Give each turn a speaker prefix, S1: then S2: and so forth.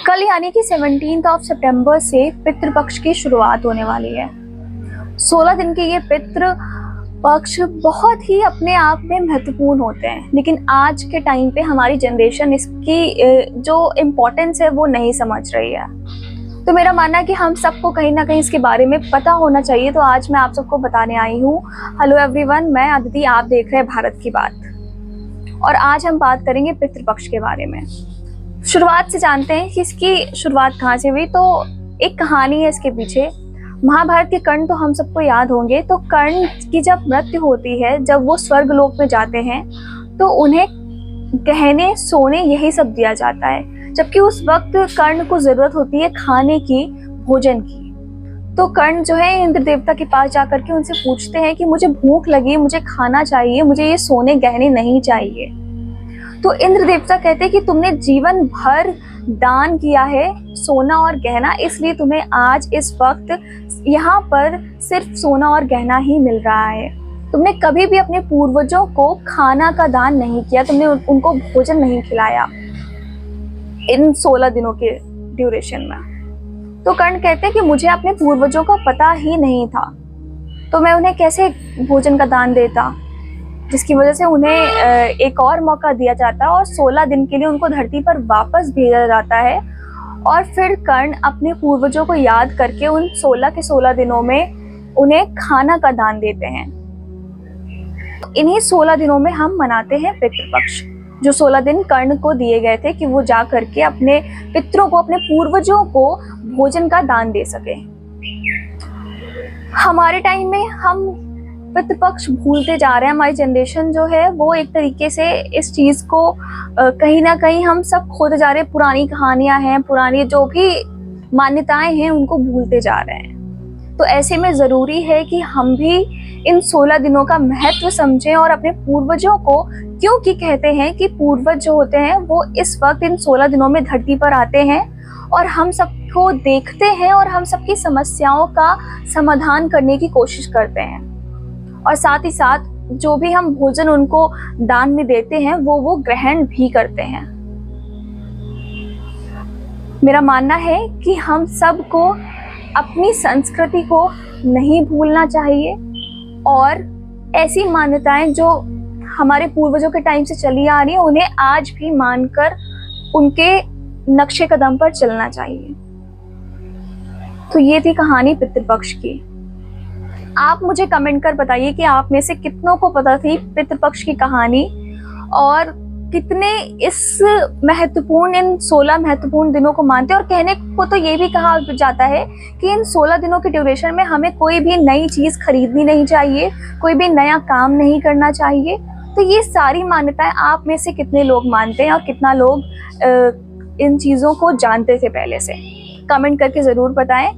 S1: कल यानी कि 17 सितंबर से पितृपक्ष की शुरुआत होने वाली है। 16 दिन के ये पितृ पक्ष बहुत ही अपने आप में महत्वपूर्ण होते हैं, लेकिन आज के टाइम पे हमारी जनरेशन इसकी जो इम्पोर्टेंस है वो नहीं समझ रही है। तो मेरा मानना है कि हम सबको कहीं ना कहीं इसके बारे में पता होना चाहिए। तो आज मैं आप सबको बताने आई हूँ। हेलो एवरीवन, मैं अदिति, आप देख रहे हैं भारत की बात, और आज हम बात करेंगे पितृपक्ष के बारे में। शुरुआत से जानते हैं कि इसकी शुरुआत कहाँ से हुई। तो एक कहानी है इसके पीछे। महाभारत के कर्ण तो हम सबको याद होंगे। तो कर्ण की जब मृत्यु होती है, जब वो स्वर्ग लोक में जाते हैं, तो उन्हें गहने, सोने, यही सब दिया जाता है, जबकि उस वक्त कर्ण को जरूरत होती है खाने की, भोजन की। तो कर्ण जो है इंद्र देवता के पास जाकर के उनसे पूछते हैं कि मुझे भूख लगी, मुझे खाना चाहिए, मुझे ये सोने गहने नहीं चाहिए। तो इंद्र देवता कहते हैं कि तुमने जीवन भर दान किया है सोना और गहना, इसलिए तुम्हें आज इस वक्त यहाँ पर सिर्फ सोना और गहना ही मिल रहा है। तुमने कभी भी अपने पूर्वजों को खाना का दान नहीं किया, तुमने उनको भोजन नहीं खिलाया इन 16 दिनों के ड्यूरेशन में। तो कर्ण कहते हैं कि मुझे अपने पूर्वजों का पता ही नहीं था, तो मैं उन्हें कैसे भोजन का दान देता, जिसकी वजह से उन्हें एक और मौका दिया जाता है और 16 दिन के लिए उनको धरती पर वापस भेजा जाता है। और फिर कर्ण अपने पूर्वजों को याद करके उन 16 के 16 दिनों में उन्हें खाना का दान देते हैं। इन्हीं 16 दिनों में हम मनाते हैं पितृपक्ष, जो 16 दिन कर्ण को दिए गए थे कि वो जा करके अपने पितरों को, अपने पूर्वजों को भोजन का दान दे सके। हमारे टाइम में हम पितृपक्ष भूलते जा रहे हैं। हमारी जनरेशन जो है वो एक तरीके से इस चीज को कहीं ना कहीं हम सब खोते जा रहे हैं। पुरानी कहानियां हैं, पुरानी जो भी मान्यताएं हैं, उनको भूलते जा रहे हैं। तो ऐसे में जरूरी है कि हम भी इन 16 दिनों का महत्व समझें और अपने पूर्वजों को, क्योंकि कहते हैं कि पूर्वज जो होते हैं वो इस वक्त इन 16 दिनों में धरती पर आते हैं और हम सबको देखते हैं और हम सबकी समस्याओं का समाधान करने की कोशिश करते हैं। और साथ ही साथ जो भी हम भोजन उनको दान में देते हैं वो ग्रहण भी करते हैं। मेरा मानना है कि हम सबको अपनी संस्कृति को नहीं भूलना चाहिए और ऐसी मान्यताएं जो हमारे पूर्वजों के टाइम से चली आ रही है, उन्हें आज भी मानकर उनके नक्शे कदम पर चलना चाहिए। तो ये थी कहानी पितृपक्ष की। आप मुझे कमेंट कर बताइए कि आप में से कितनों को पता थी पितृपक्ष की कहानी, और कितने इस महत्वपूर्ण, इन 16 महत्वपूर्ण दिनों को मानते हैं। और कहने को तो ये भी कहा जाता है कि इन 16 दिनों के ड्यूरेशन में हमें कोई भी नई चीज खरीदनी नहीं चाहिए, कोई भी नया काम नहीं करना चाहिए। तो ये सारी मान्यताएं आप में से कितने लोग मानते हैं और कितना लोग इन चीजों को जानते थे पहले से, कमेंट करके जरूर बताएं।